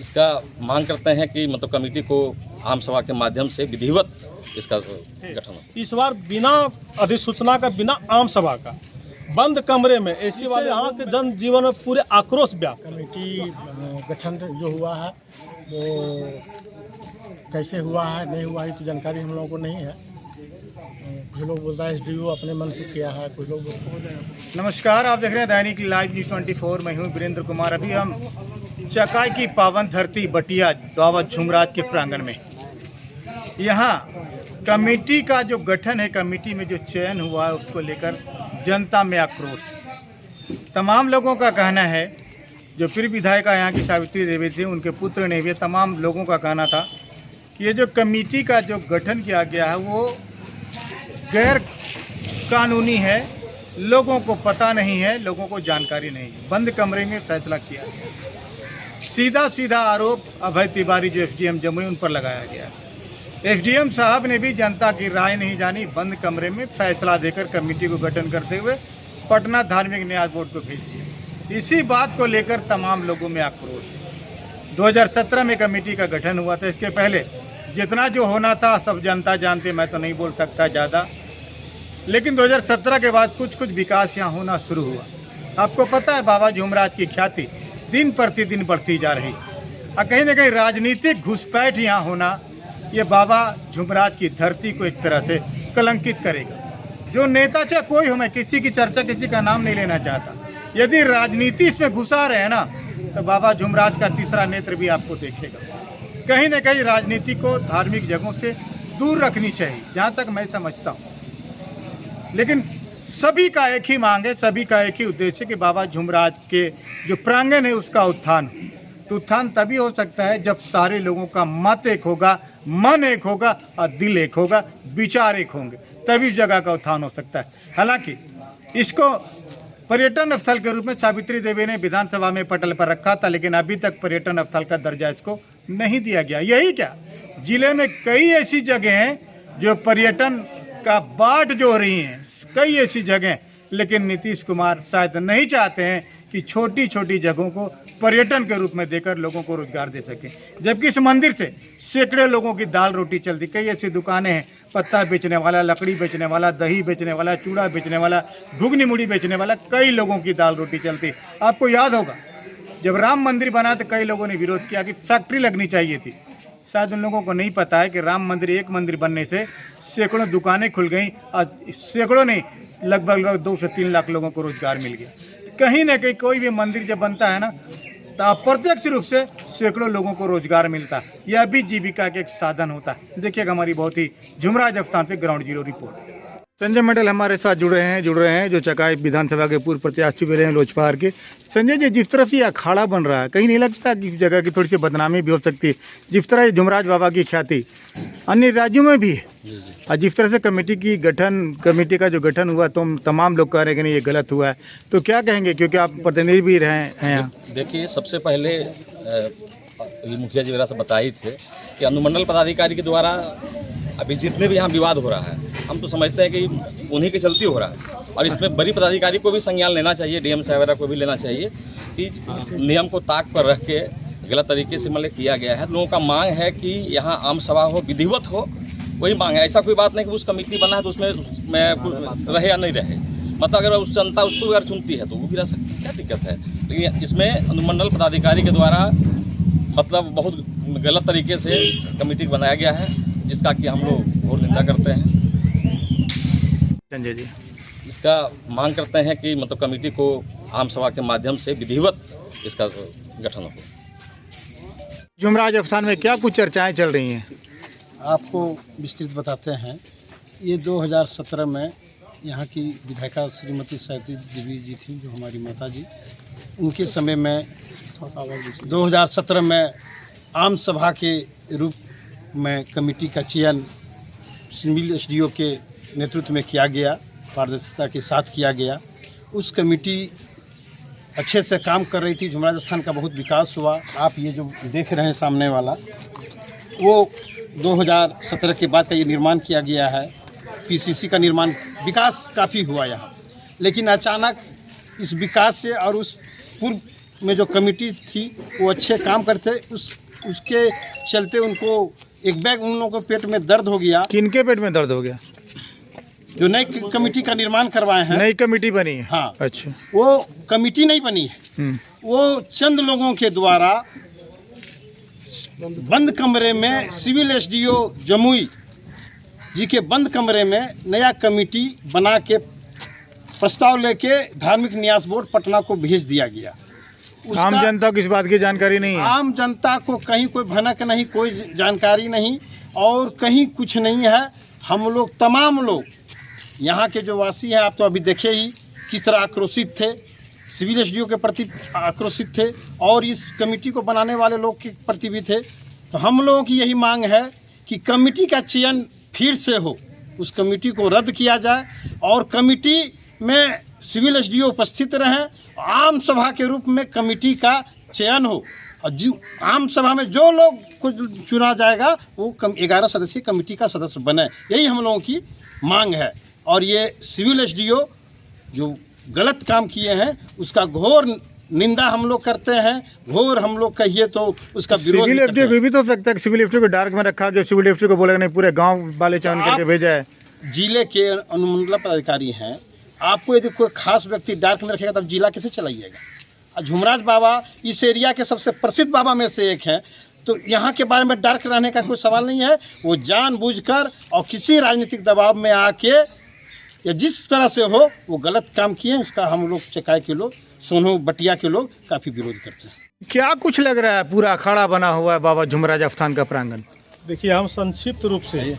इसका मांग करते हैं कि मतलब कमेटी को आम सभा के माध्यम से विधिवत इसका गठन हो। इस बार बिना अधिसूचना का, बिना आम सभा का, बंद कमरे में एसी वाले यहाँ के जनजीवन में पूरे आक्रोश व्याप्त। कमेटी गठन जो हुआ है वो कैसे हुआ है नहीं हुआ है तो जानकारी हम लोगों को नहीं है। कुछ लोग बोलता है SDO अपने मन से किया है, कुछ लोग। नमस्कार, आप देख रहे हैं दैनिक लाइव न्यूज़ 24। मैं हूं वीरेंद्र कुमार। अभी हम चकाई की पावन धरती बटिया दावत झुमराज के प्रांगण में, यहाँ कमेटी का जो गठन है, कमेटी में जो चयन हुआ है उसको लेकर जनता में आक्रोश। तमाम लोगों का कहना है, जो फिर विधायिका यहाँ की सावित्री देवी थी, उनके पुत्र ने भी, तमाम लोगों का कहना था कि ये जो कमेटी का जो गठन किया गया है वो गैर कानूनी है, लोगों को पता नहीं है, लोगों को जानकारी नहीं है। बंद कमरे में फैसला किया गया। सीधा सीधा आरोप अभय तिवारी जो SDM जमुई उन पर लगाया गया। SDM साहब ने भी जनता की राय नहीं जानी, बंद कमरे में फैसला देकर कमेटी को गठन करते हुए पटना धार्मिक न्यास बोर्ड को भेज दिया। इसी बात को लेकर तमाम लोगों में आक्रोश। 2017 में कमेटी का गठन हुआ था। इसके पहले जितना जो होना था सब जनता जानते, मैं तो नहीं बोल सकता ज़्यादा, लेकिन 2017 के बाद कुछ विकास यहाँ होना शुरू हुआ। आपको पता है बाबा झुमराज की ख्याति दिन प्रतिदिन बढ़ती जा रही और कहीं ना कहीं राजनीतिक घुसपैठ यहाँ होना, ये बाबा झुमराज की धरती को एक तरह से कलंकित करेगा। जो नेता चाहे कोई हो, मैं किसी की चर्चा, किसी का नाम नहीं लेना चाहता, यदि राजनीति इसमें घुसा रहे ना तो बाबा झुमराज का तीसरा नेत्र भी आपको देखेगा। कहीं ना कहीं राजनीति को धार्मिक जगहों से दूर रखनी चाहिए, जहाँ तक मैं समझता हूँ। लेकिन सभी का एक ही मांग है, सभी का एक ही उद्देश्य कि बाबा झुमराज के जो प्रांगण है उसका उत्थान हो। तो उत्थान तभी हो सकता है जब सारे लोगों का मत एक होगा, मन एक होगा और दिल एक होगा, विचार एक होंगे, तभी जगह का उत्थान हो सकता है। हालांकि इसको पर्यटन स्थल के रूप में सावित्री देवी ने विधानसभा में पटल पर रखा था, लेकिन अभी तक पर्यटन स्थल का दर्जा इसको नहीं दिया गया। यही क्या, जिले में कई ऐसी जगह हैं जो पर्यटन का बाट जो हो रही हैं, कई ऐसी जगह, लेकिन नीतीश कुमार शायद नहीं चाहते हैं कि छोटी छोटी जगहों को पर्यटन के रूप में देकर लोगों को रोजगार दे सकें। जबकि इस मंदिर से सैकड़ों लोगों की दाल रोटी चलती। कई ऐसी दुकानें हैं, पत्ता बेचने वाला, लकड़ी बेचने वाला, दही बेचने वाला, चूड़ा बेचने वाला, घुगनी मुड़ी बेचने वाला, कई लोगों की दाल रोटी चलती। आपको याद होगा जब राम मंदिर बना तो कई लोगों ने विरोध किया कि फैक्ट्री लगनी चाहिए थी। शायद उन लोगों को नहीं पता है कि राम मंदिर, एक मंदिर बनने से सैकड़ों दुकानें खुल गई और सैकड़ों नहीं, लगभग 2 से 3 लाख लोगों को रोजगार मिल गया। कहीं ना कहीं कोई भी मंदिर जब बनता है ना तो अप्रत्यक्ष रूप से सैकड़ों लोगों को रोजगार मिलता है। यह भी जीविका का एक साधन होता है। देखिएगा हमारी बहुत ही झुमराज स्थान पे ग्राउंड जीरो रिपोर्ट। संजय मंडल हमारे साथ जुड़ रहे हैं जो चकाई विधानसभा के पूर्व प्रत्याशी भी रहे हैं लोजपा के। संजय जी, जिस तरह से ये अखाड़ा बन रहा है, कहीं नहीं लगता कि इस जगह की थोड़ी सी बदनामी भी हो सकती है? जिस तरह झुमराज बाबा की ख्याति अन्य राज्यों में भी है, और जिस तरह से कमेटी का जो गठन हुआ तो तमाम लोग कह रहे हैं कि नहीं ये गलत हुआ है, तो क्या कहेंगे, क्योंकि आप प्रतिनिधि भी रहे हैं यहाँ? देखिए, सबसे पहले मुखिया जी वगैरह से बताए थे कि अनुमंडल पदाधिकारी के द्वारा अभी जितने भी यहाँ विवाद हो रहा है, हम तो समझते हैं कि उन्हीं के चलते हो रहा है। और इसमें बड़ी पदाधिकारी को भी संज्ञान लेना चाहिए, DM साहब वगैरह को भी लेना चाहिए कि नियम को ताक पर रख के गलत तरीके से मतलब किया गया है। लोगों का मांग है कि यहाँ आम सभा हो, विधिवत हो, वही मांग है। ऐसा कोई बात नहीं कि उस कमेटी बना है तो उसमें रहे या नहीं रहे। मतलब अगर उस जनता उसको अगर चुनती है तो वो भी रह सकती है, क्या दिक्कत है? लेकिन इसमें अनुमंडल पदाधिकारी के द्वारा मतलब बहुत गलत तरीके से कमेटी बनाया गया है, जिसका कि हम लोग घोर निंदा करते हैं। संजय जी, इसका मांग करते हैं कि मतलब कमेटी को आम सभा के माध्यम से विधिवत इसका गठन हो। झुमराज स्थान में क्या कुछ चर्चाएं चल रही हैं? आपको विस्तृत बताते हैं। ये 2017 में यहाँ की विधायिका श्रीमती सावित्री देवी जी थी, जो हमारी माता जी, उनके समय में 2017 में आम सभा के रूप में कमेटी का चयन सिविल SDO के नेतृत्व में किया गया, पारदर्शिता के साथ किया गया। उस कमेटी अच्छे से काम कर रही थी। झुमराज स्थान का बहुत विकास हुआ। आप ये जो देख रहे हैं सामने वाला, वो 2017 के बाद का ये निर्माण किया गया है। PCC का निर्माण, विकास काफ़ी हुआ यहाँ। लेकिन अचानक इस विकास से और उस पूर्व में जो कमेटी थी वो अच्छे काम करते, उसके चलते उनको एक बैग उन लोगों को पेट में दर्द हो गया। किनके पेट में दर्द हो गया? जो नई कमेटी का निर्माण करवाए हैं, नई कमेटी बनी है। हाँ, अच्छा, वो कमेटी नहीं बनी है, वो चंद लोगों के द्वारा बंद कमरे में सिविल एसडीओ जमुई जी के बंद कमरे में नया कमेटी बना के प्रस्ताव लेके धार्मिक न्यास बोर्ड पटना को भेज दिया गया। आम जनता को इस बात की जानकारी नहीं है। आम जनता को कहीं कोई भनक नहीं, कोई जानकारी नहीं और कहीं कुछ नहीं है। हम लोग तमाम लोग यहाँ के जो वासी हैं, आप तो अभी देखे ही किस तरह आक्रोशित थे, सिविल एसडीओ के प्रति आक्रोशित थे और इस कमेटी को बनाने वाले लोग के प्रति भी थे। तो हम लोगों की यही मांग है कि कमेटी का चयन फिर से हो, उस कमेटी को रद्द किया जाए और कमेटी में सिविल एसडीओ उपस्थित रहें, आम सभा के रूप में कमेटी का चयन हो और जो आम सभा में जो लोग को चुना जाएगा वो 11 सदस्यीय कमेटी का सदस्य बने। यही हम लोगों की मांग है और ये सिविल एसडीओ जो गलत काम किए हैं उसका घोर निंदा हम लोग करते हैं, घोर हम लोग कहिए तो उसका विरोध। सिविल एसडीओ को भी तो सकता है, सिविल एसडीओ को डार्क में रखा गया, सिविल एसडीओ को बोला नहीं पूरे गांव वाले चयन करके भेजा है। जिले के अनुमंडल पदाधिकारी हैं, आपको यदि कोई खास व्यक्ति डार्क में रखेगा तब जिला कैसे चलाइएगा? झुमराज बाबा इस एरिया के सबसे प्रसिद्ध बाबा में से एक हैं, तो यहाँ के बारे में डार्क रहने का कोई सवाल नहीं है। वो जानबूझकर और किसी राजनीतिक दबाव में आके या जिस तरह से हो वो गलत काम किए, उसका हम लोग चकाई के लोग, सोनू बटिया के लोग काफ़ी विरोध करते हैं। क्या कुछ लग रहा है? पूरा अखाड़ा बना हुआ है बाबा झुमराज अस्थान का प्रांगण। देखिए, हम संक्षिप्त रूप से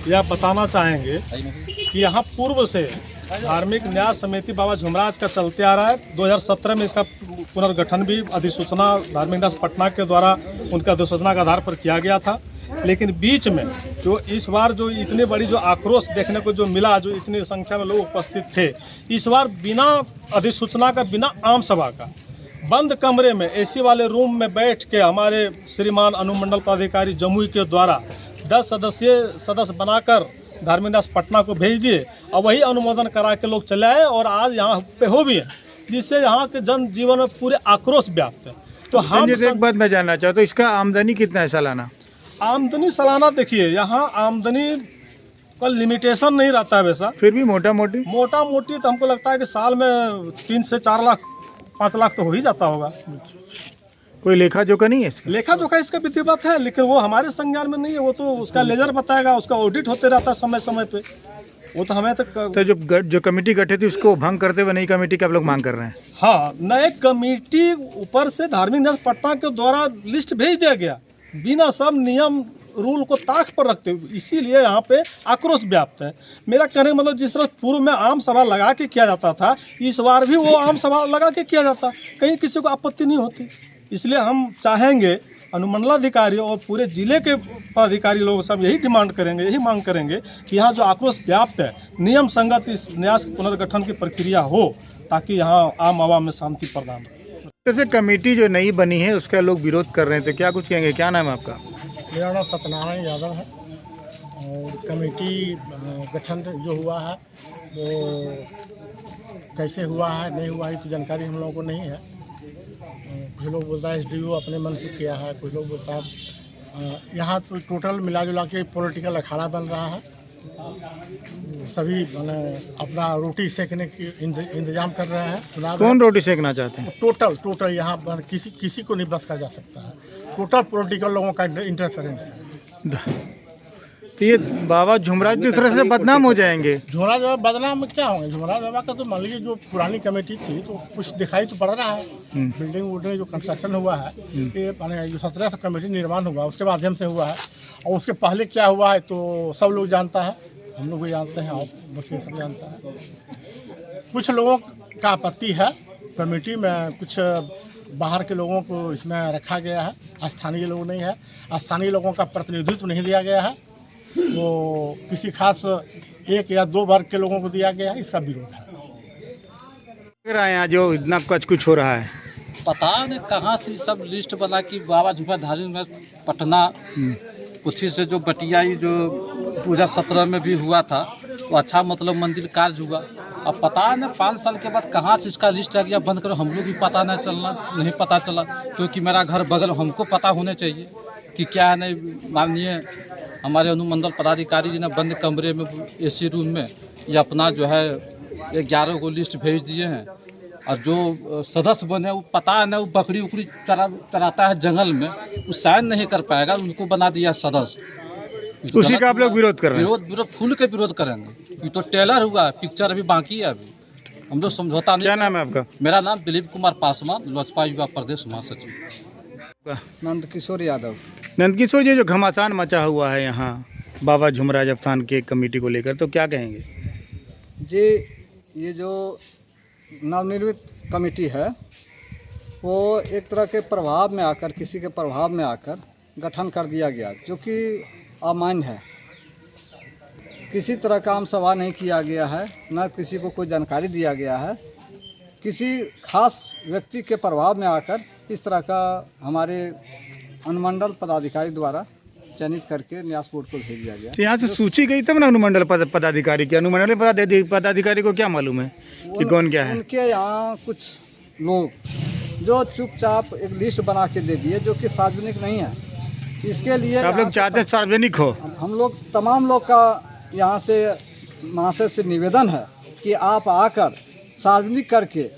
यह बताना चाहेंगे कि यहाँ पूर्व से धार्मिक न्यास समिति बाबा झुमराज का चलते आ रहा है। 2017 में इसका पुनर्गठन भी अधिसूचना धार्मिक न्यास पटना के द्वारा उनका अधिसूचना के आधार पर किया गया था, लेकिन बीच में जो इस बार जो इतनी बड़ी जो आक्रोश देखने को जो मिला, जो इतनी संख्या में लोग उपस्थित थे, इस बार बिना अधिसूचना का, बिना आम सभा का, बंद कमरे में एसी वाले रूम में बैठ के हमारे श्रीमान अनुमंडल पदाधिकारी जमुई के द्वारा 10 सदस्य बनाकर धार्मिक न्यास पटना को भेज दिए और वही अनुमोदन करा के लोग चले आए और आज यहाँ पे हो भी है, जिससे यहाँ के जन जीवन में पूरे आक्रोश व्याप्त है। तो हम एक बात मैं जानना चाहता हूँ, इसका आमदनी कितना है सालाना? आमदनी सालाना देखिए, यहाँ आमदनी का लिमिटेशन नहीं रहता है, वैसा फिर भी मोटा मोटी तो हमको लगता है कि साल में 3 से 4 लाख 5 लाख तो हो ही जाता होगा। कोई लेखा जोखा नहीं है इसका? लेखा जोखा इसका विधिवत है, लेकिन वो हमारे संज्ञान में नहीं है। वो तो उसका लेजर बताएगा, उसका ऑडिट होते रहता है समय समय पे, वो तो हमें तक। तो जो कमेटी गठित थी उसको भंग करते हुए नई कमेटी का आप लोग मांग कर रहे हैं? हाँ, नए कमेटी ऊपर से धार्मिक न्यास पटना के द्वारा लिस्ट भेज दिया गया बिना सब नियम रूल को ताक पर रखते हुए, इसीलिए यहाँ पे आक्रोश व्याप्त है। मेरा कहने का मतलब, जिस तरह पूर्व में आम सभा लगा के किया जाता था, इस बार भी वो आम सभा लगा के किया जाता, कहीं किसी को आपत्ति नहीं होती। इसलिए हम चाहेंगे अनुमंडलाधिकारी और पूरे जिले के पदाधिकारी लोग सब यही डिमांड करेंगे, यही मांग करेंगे कि यहाँ जो आक्रोश व्याप्त है, नियम संगत इस न्यास पुनर्गठन की प्रक्रिया हो, ताकि यहाँ आम आवाम में शांति प्रदान हो। जैसे कमेटी जो नई बनी है उसका लोग विरोध कर रहे हैं, तो क्या कुछ कहेंगे? क्या नाम है आपका? मेरा नाम सत्यनारायण यादव है और कमेटी गठन जो हुआ है वो कैसे हुआ है नहीं हुआ है तो जानकारी हम लोगों को नहीं है। कुछ लोग बोलता है एसडीओ अपने मन से किया है, कुछ लोग बोलता है यहाँ तो टोटल मिला जुला के पॉलिटिकल अखाड़ा बन रहा है। सभी अपना रोटी सेकने की इंतजाम कर रहे हैं। चुनाव कौन रोटी सेकना चाहते हैं? टोटल यहाँ किसी को नहीं बस का जा सकता है। टोटल पॉलिटिकल लोगों का इंटरफेरेंस है। तो ये बाबा झुमराज की तरह से बदनाम हो जाएंगे। झुमराज बाबा बदनाम क्या होंगे? झुमराज बाबा का तो मान लीजिए जो पुरानी कमेटी थी तो कुछ दिखाई तो पड़ रहा है। बिल्डिंग वुल्डिंग जो कंस्ट्रक्शन हुआ है, ये जो 17 कमेटी निर्माण हुआ उसके माध्यम से हुआ है, और उसके पहले क्या हुआ है तो सब लोग जानता है, हम लोग भी जानते हैं और बाकी सब जानता है। कुछ लोगों का आपत्ति है कमेटी में, कुछ बाहर के लोगों को इसमें रखा गया है, स्थानीय लोग नहीं है, स्थानीय लोगों का प्रतिनिधित्व नहीं दिया गया है, वो किसी खास 1 या 2 वर्ग के लोगों को दिया गया है, इसका विरोध है। यहाँ जो इतना कुछ हो रहा है, पता नहीं कहाँ से सब लिस्ट बना कि बाबा झुमराज धार्मिक पटना, उसी से जो बटिया जो 2017 में भी हुआ था वो अच्छा मतलब मंदिर कार्य हुआ, अब पता है ना 5 साल के बाद कहाँ से इसका लिस्ट आ गया बंद करो, हम लोग भी पता नहीं पता चला, क्योंकि मेरा घर बगल, हमको पता होने चाहिए कि क्या है। नहीं माननीय हमारे अनुमंडल पदाधिकारी जी ने बंद कमरे में AC रूम में ये अपना जो है 11 को लिस्ट भेज दिए हैं, और जो सदस्य बने वो पता है ना, वो बकरी उकरी चराता है जंगल में, वो साइन नहीं कर पाएगा, उनको बना दिया सदस्य। उसी का आप लोग विरोध कर रहे हैं? विरोध फुल के विरोध करेंगे। ये तो टेलर हुआ, पिक्चर अभी बाकी है, अभी हम लोग समझौता नहीं। क्या नाम है आपका? मेरा नाम दिलीप कुमार पासवान, लोजपा युवा प्रदेश महासचिव। नंद किशोर यादव। नंदकिशोर जी, जो घमासान मचा हुआ है यहाँ बाबा झुमराज अस्थान के कमेटी को लेकर, तो क्या कहेंगे? जी, ये जो नवनिर्मित कमेटी है वो एक तरह के प्रभाव में आकर, किसी के प्रभाव में आकर गठन कर दिया गया, जो कि अमान्य है। किसी तरह का आम सभा नहीं किया गया है, न किसी को कोई जानकारी दिया गया है। किसी खास व्यक्ति के प्रभाव में आकर इस तरह का हमारे अनुमंडल पदाधिकारी द्वारा चयनित करके न्यास बोर्ड को भेज दिया गया। तो यहाँ से सूची गई तब ना अनुमंडल पदाधिकारी की। अनुमंडल पदाधिकारी को क्या मालूम है कि कौन क्या है? उनके यहाँ कुछ लोग जो चुपचाप एक लिस्ट बना के दे दिए, जो कि सार्वजनिक नहीं है। इसके लिए आप लोग चाहते हैं सार्वजनिक हो? हम लोग तमाम लोग का यहाँ से महाशय से निवेदन है कि आप आकर सार्वजनिक करके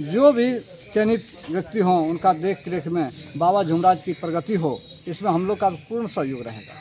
जो भी चयनित व्यक्ति हों उनका देख रेख में बाबा झुमराज की प्रगति हो, इसमें हम लोग का पूर्ण सहयोग रहेगा।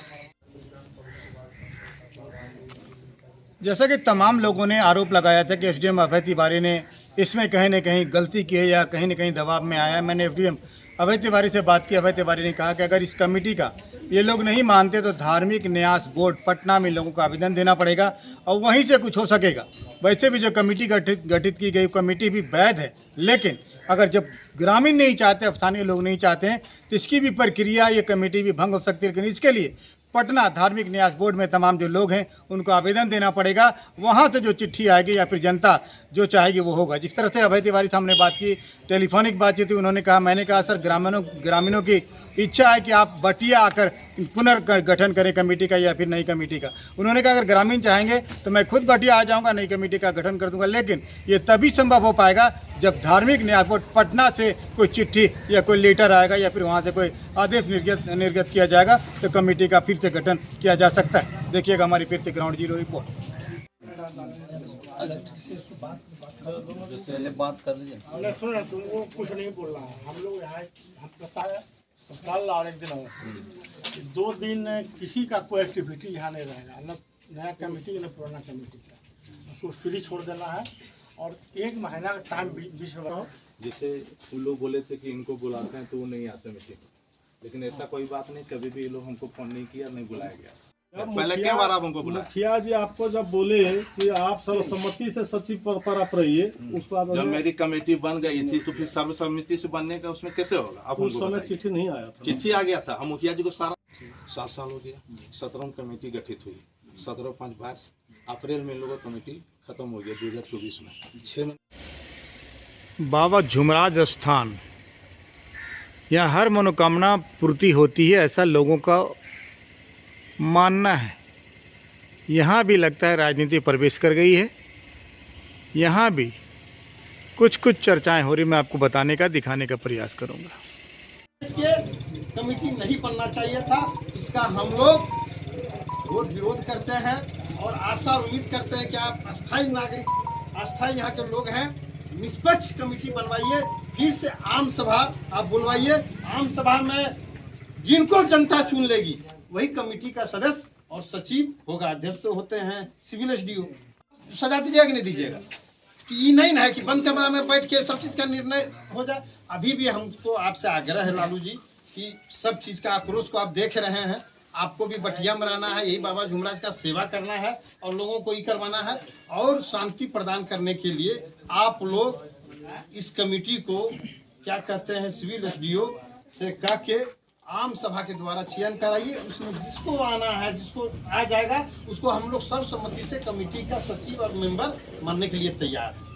जैसा कि तमाम लोगों ने आरोप लगाया था कि एसडीएम अभय तिवारी ने इसमें कहीं न कहीं गलती की है या कहीं न कहीं दबाव में आया है। मैंने एसडीएम अभय तिवारी से बात की। अभय तिवारी ने कहा कि अगर इस कमेटी का ये लोग नहीं मानते तो धार्मिक न्यास बोर्ड पटना में लोगों को आवेदन देना पड़ेगा और वहीं से कुछ हो सकेगा। वैसे भी जो कमेटी गठित की गई कमेटी भी वैध है, लेकिन अगर जब ग्रामीण नहीं चाहते, स्थानीय लोग नहीं चाहते हैं, तो इसकी भी प्रक्रिया, ये कमेटी भी भंग हो सकती है। लेकिन इसके लिए पटना धार्मिक न्यास बोर्ड में तमाम जो लोग हैं उनको आवेदन देना पड़ेगा। वहाँ से जो चिट्ठी आएगी या फिर जनता जो चाहेगी वो होगा। जिस तरह से अभय तिवारी साहब ने बात की, टेलीफोनिक बातचीत हुई, उन्होंने कहा, मैंने कहा सर ग्रामीणों की इच्छा है कि आप बटिया आकर पुनर्गठन करें कमेटी का या फिर नई कमेटी का। उन्होंने कहा अगर ग्रामीण चाहेंगे तो मैं खुद बटिया आ जाऊँगा, नई कमेटी का गठन कर दूँगा, लेकिन ये तभी संभव हो पाएगा जब धार्मिक न्यास बोर्ड पटना से कोई चिट्ठी या कोई लेटर आएगा या फिर वहाँ से कोई आदेश निर्गत किया जाएगा तो कमेटी का फिर से गठन किया जा सकता है। देखिएगा हमारी फिर से ग्राउंड जीरो रिपोर्ट। बात कर लीजिए। हमने सुना तुमको कुछ नहीं बोल रहा है। हम लोग यहाँ हम बताया कल और एक दिन हो 2 दिन किसी का कोई एक्टिविटी यहाँ नहीं रहेगा, न नया कमेटी न पुराना कमेटी का। उसको फ्री छोड़ देना है और 1 महीना का टाइम बीच में रहो। जैसे उन लोग बोले थे कि इनको बुलाते हैं तो वो नहीं आते मीटिंग, लेकिन ऐसा कोई बात नहीं, कभी भी ये लोग हमको फोन नहीं किया, नहीं बुलाया गया। पहले क्या बार आप हमको बुलाया? मुखिया जी आपको जब बोले कि आप सर्वसम्मति से सचिव पद पर आप रहिए, उसको आप जब मेरी कमेटी बन गई थी तो फिर सर्वसम्मति से बनने का उसमें कैसे होगा? आप उस समय चिट्ठी नहीं आया था। चिट्ठी आ गया था। हम मुखिया जी को सारा 7 साल हो गया। 17 कमेटी गठित हुई, 17/5/22 अप्रैल में इन लोगों का कमेटी खत्म हो गया 2024 में 6 महीने। बाबा झुमराज स्थान, यहाँ हर मनोकामना पूर्ति होती है, ऐसा लोगों का मानना है। यहाँ भी लगता है राजनीति प्रवेश कर गई है। यहाँ भी कुछ चर्चाएं हो रही, मैं आपको बताने का, दिखाने का प्रयास करूँगा। कमेटी नहीं बनना चाहिए था, इसका हम लोग विरोध करते हैं और आशा उम्मीद करते हैं कि आप अस्थायी नागरिक, अस्थायी यहाँ के लोग हैं, निष्पक्ष कमेटी बनवाइए। फिर से आम सभा आप बुलवाइए। आम सभा में जिनको जनता चुन लेगी वही कमेटी का सदस्य और सचिव होगा। अध्यक्ष तो होते हैं सिविल एसडीओ। सजा दीजिएगा कि नहीं दीजिएगा? कि ये नहीं ना है कि बंद कमरा में बैठ के सब चीज़ का निर्णय हो जाए। अभी भी हमको आपसे आग्रह है लालू जी कि सब चीज़ का आक्रोश को आप देख रहे हैं, आपको भी बटिया में रहना है, यही बाबा झुमराज का सेवा करना है और लोगों को ही करवाना है। और शांति प्रदान करने के लिए आप लोग इस कमेटी को क्या कहते हैं, सिविल एसडीओ से कह के आम सभा के द्वारा चयन कराइए। उसमें जिसको आना है, जिसको आ जाएगा, उसको हम लोग सर्वसम्मति से कमेटी का सचिव और मेंबर मानने के लिए तैयार हैं।